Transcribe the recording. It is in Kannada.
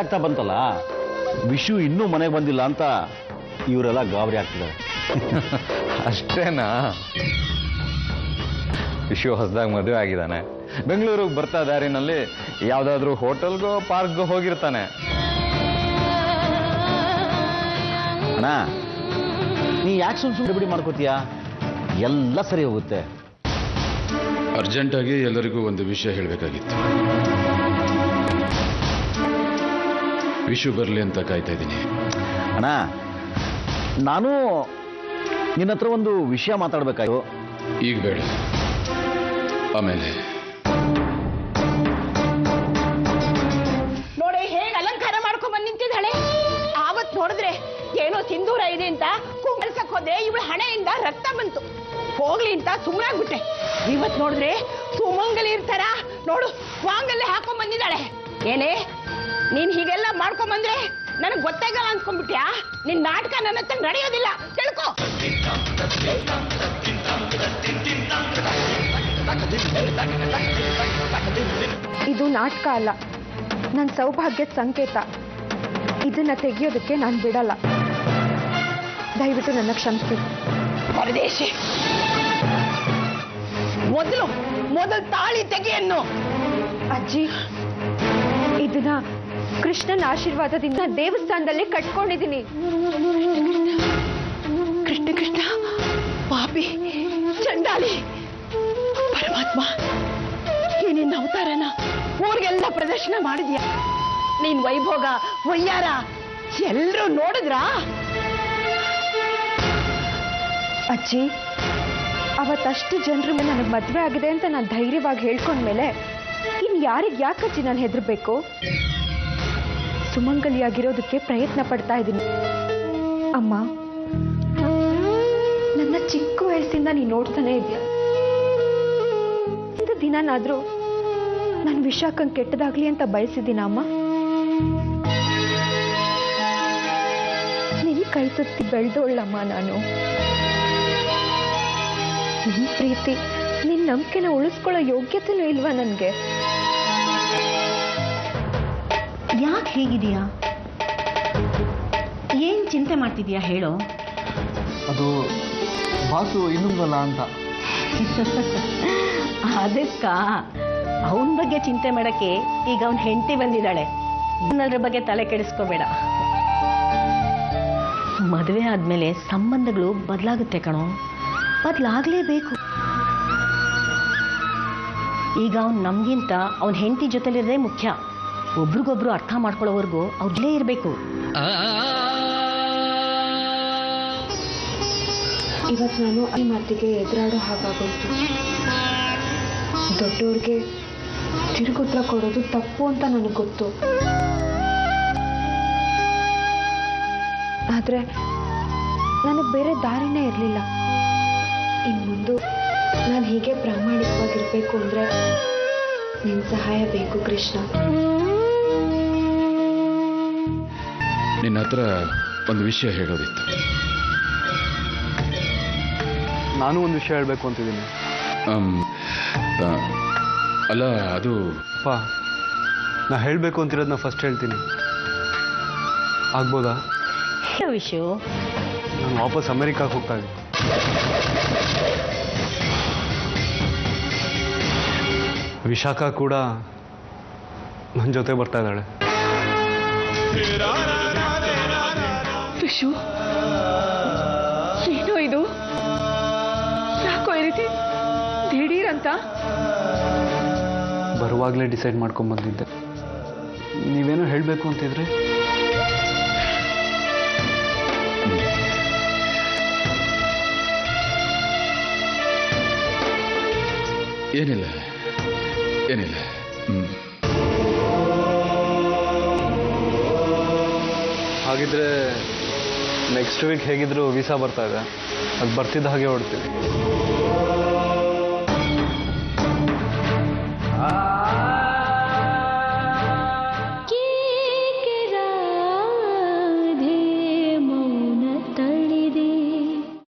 ಆಗ್ತಾ ಬಂತಲ್ಲ, ವಿಶು ಇನ್ನೂ ಮನೆಗೆ ಬಂದಿಲ್ಲ ಅಂತ ಇವರೆಲ್ಲ ಗಾಬರಿ ಆಗ್ತಿದ್ದಾರೆ. ಅಷ್ಟೇನಾ? ವಿಶು ಹೊಸದಾಗಿ ಮದುವೆ ಆಗಿದ್ದಾನೆ, ಬೆಂಗಳೂರಿಗೆ ಬರ್ತಾ ದಾರಿನಲ್ಲಿ ಯಾವ್ದಾದ್ರು ಹೋಟೆಲ್ಗೋ ಪಾರ್ಕ್ಗೋ ಹೋಗಿರ್ತಾನೆ. ಅಣ್ಣ, ನೀ ಯಾಕೆ ಸುಮ್ಮನೆ ಬಿಡಿ ಮಾಡ್ಕೋತೀಯಾ? ಎಲ್ಲ ಸರಿ ಹೋಗುತ್ತೆ. ಅರ್ಜೆಂಟಾಗಿ ಎಲ್ಲರಿಗೂ ಒಂದು ವಿಷಯ ಹೇಳಬೇಕಾಗಿತ್ತು. ವಿಶು ಬರಲಿ ಅಂತ ಕಾಯ್ತಾ ಇದ್ದೀನಿ. ಅಣ್ಣ, ನಾನು ನಿನ್ನ ಹತ್ರ ಒಂದು ವಿಷಯ ಮಾತಾಡ್ಬೇಕಾಯ್ತು. ಈಗ ಬೇಡ, ಆಮೇಲೆ. ನೋಡಿ ಹೇಗೆ ಅಲಂಕಾರ ಮಾಡ್ಕೊಂಡ್ ಬಂದ್ ನಿಂತಿದ್ದಾಳೆ. ಆವತ್ ನೋಡಿದ್ರೆ ಏನೋ ಸಿಂಧೂರ ಇದೆ ಅಂತ ಕುಂಕಲ್ಸಕ್ ಹೋದೆ, ಇವಳ ಹಣೆಯಿಂದ ರಕ್ತ ಬಂತು. ಹೋಗ್ಲಿ ಅಂತ ಸುಮ್ಮನಾಗ್ಬಿಟ್ಟೆ. ಇವತ್ ನೋಡಿದ್ರೆ ಸುಮಂಗಲಿ ಇರ್ತಾರ ನೋಡು, ವಾಂಗಲ್ಲೇ ಹಾಕೊಂಡ್ ಬಂದಿದ್ದಾಳೆ. ಏನೇ ನೀನ್ ಹೀಗೆಲ್ಲ ಮಾಡ್ಕೊಂಡ್ ಬಂದ್ರೆ ನನಗ್ ಗೊತ್ತಾಗಲ್ಲ ಅನ್ಸ್ಕೊಂಡ್ಬಿಟ್ಯಾ? ನಿನ್ ನಾಟಕ ನನ್ನ ಹತ್ರ ನಡೆಯೋದಿಲ್ಲ, ತಿಳ್ಕೊ. ಇದು ನಾಟಕ ಅಲ್ಲ, ನನ್ನ ಸೌಭಾಗ್ಯದ ಸಂಕೇತ. ಇದನ್ನ ತೆಗೆಯೋದಕ್ಕೆ ನಾನು ಬಿಡಲ್ಲ. ದಯವಿಟ್ಟು ನನ್ನ ಕ್ಷಮಿಸಿ. ಪರದೇಶಿ, ಮೊದಲು ತಾಳಿ ತೆಗೆಯನ್ನು. ಅಜ್ಜಿ, ಇದನ್ನ ಕೃಷ್ಣನ ಆಶೀರ್ವಾದದಿಂದ ದೇವಸ್ಥಾನದಲ್ಲಿ ಕಟ್ಕೊಂಡಿದ್ದೀನಿ. ಕೃಷ್ಣ ಕೃಷ್ಣ, ಪಾಪಿ, ಚಂಡಾಲಿ, ಪರಮಾತ್ಮ, ಈ ನಿನ್ನ ಅವತಾರನ ಊರಿಗೆಲ್ಲ ಪ್ರದರ್ಶನ ಮಾಡಿದ್ಯಾ? ನೀನ್ ವೈಭೋಗ ವಯ್ಯಾರ ಎಲ್ರೂ ನೋಡಿದ್ರಾ? ಅಜ್ಜಿ, ಅವತ್ತಷ್ಟು ಜನರು ನನಗೆ ಮದುವೆ ಆಗಿದೆ ಅಂತ ನಾನು ಧೈರ್ಯವಾಗಿ ಹೇಳ್ಕೊಂಡ್ಮೇಲೆ ಇನ್ನು ಯಾರಿಗೆ ಯಾಕಜ್ಜಿ ನಾನು ಹೆದರ್ಬೇಕು? ಸುಮಂಗಲಿಯಾಗಿರೋದಕ್ಕೆ ಪ್ರಯತ್ನ ಪಡ್ತಾ ಇದ್ದೀನಿ. ಅಮ್ಮ, ನನ್ನ ಚಿಕ್ಕ ವಯಸ್ಸಿಂದ ನೀನು ನೋಡ್ತಾನೆ ಇದೆಯಾ? ಒಂದು ದಿನನಾದ್ರೂ ನಾನು ವಿಶಾಖಂಗೆ ಕೆಟ್ಟದಾಗ್ಲಿ ಅಂತ ಬಯಸಿದ್ದೀನ ಅಮ್ಮ? ನಿನ್ನ ಕೈ ಸುತ್ತಿ ಬೆಳೆದೋಳ್ಳಮ್ಮ ನಾನು. ನಿನ್ನ ಪ್ರೀತಿ, ನಿನ್ನ ನಂಬಿಕೆನ ಉಳಿಸ್ಕೊಳ್ಳೋ ಯೋಗ್ಯತೆನೂ ಇಲ್ವಾ ನನಗೆ? ಯಾಕೆ ಹೇಗಿದೆಯಾ? ಏನ್ ಚಿಂತೆ ಮಾಡ್ತಿದ್ಯಾ ಹೇಳೋ? ಅದು ಬಾಸು ಇನ್ನೊಂದಲ್ಲ ಅಂತ. ಅದಕ್ಕ ಅವನ ಬಗ್ಗೆ ಚಿಂತೆ ಮಾಡಕ್ಕೆ ಈಗ ಅವನ ಹೆಂಡತಿ ಬಂದಿದ್ದಾಳೆ. ಅನ್ನೋದ್ರ ಬಗ್ಗೆ ತಲೆ ಕೆಡಿಸ್ಕೋಬೇಡ. ಮದುವೆ ಆದ್ಮೇಲೆ ಸಂಬಂಧಗಳು ಬದಲಾಗುತ್ತೆ ಕಣೋ, ಬದಲಾಗಲೇಬೇಕು. ಈಗ ಅವ್ನು ನಮ್ಗಿಂತ ಅವನ ಹೆಂಡತಿ ಜೊತೆಲಿರೋದೇ ಮುಖ್ಯ. ಒಬ್ರಿಗೊಬ್ರು ಅರ್ಥ ಮಾಡ್ಕೊಳ್ಳೋವರೆಗೂ ಅವ್ರಲ್ಲೇ ಇರಬೇಕು. ಇವತ್ತು ನಾನು ಈ ಮಾತಿಗೆ ಎದುರಾಡೋ ಹಾಗಾಗೋಯ್ತು. ದೊಡ್ಡವ್ರಿಗೆ ತಿರುಗುತ್ರ ಕೊಡೋದು ತಪ್ಪು ಅಂತ ನನಗೆ ಗೊತ್ತು. ಆದರೆ ನನಗೆ ಬೇರೆ ದಾರಿನೇ ಇರಲಿಲ್ಲ. ಇನ್ನು ಮುಂದೆ ನಾನು ಹೀಗೆ ಪ್ರಾಮಾಣಿಕವಾಗಿರ್ಬೇಕು ಅಂದರೆ ನಿನ್ನ ಸಹಾಯ ಬೇಕು ಕೃಷ್ಣ. ನಿನ್ನ ಹತ್ರ ಒಂದು ವಿಷಯ ಹೇಳೋದಿತ್ತು. ನಾನು ಒಂದು ವಿಷಯ ಹೇಳಬೇಕು ಅಂತಿದ್ದೀನಿ. ಅಲ್ಲ, ಅದು ಅಪ್ಪ, ನಾ ಹೇಳಬೇಕು ಅಂತಿರೋದನ್ನ ಫಸ್ಟ್ ಹೇಳ್ತೀನಿ, ಆಗ್ಬೋದಾ? ವಿಷಯ, ನಾನು ವಾಪಸ್ ಅಮೆರಿಕಾಗೆ ಹೋಗ್ತಾ ಇದ್ದೀನಿ. ವಿಶಾಖ ಕೂಡ ನನ್ನ ಜೊತೆ ಬರ್ತಾ ಇದ್ದಾಳೆ. ವಿಶು, ಏನೋ ಇದು? ಯಾಕೋ ಈ ರೀತಿ ದಿಢೀರ್ ಅಂತ? ಬರುವಾಗಲೇ ಡಿಸೈಡ್ ಮಾಡ್ಕೊಂಡು ಬಂದಿದ್ದೆ. ನೀವೇನೋ ಹೇಳಬೇಕು ಅಂತಿದ್ರೆ? ಏನಿಲ್ಲ. ಹಾಗಿದ್ರೆ ನೆಕ್ಸ್ಟ್ ವೀಕ್ ಹೇಗಿದ್ರು ವೀಸಾ ಬರ್ತಾ ಇದೆ, ಅದು ಬರ್ತಿದ್ದ ಹಾಗೆ ಹೊಡ್ತೀವಿ.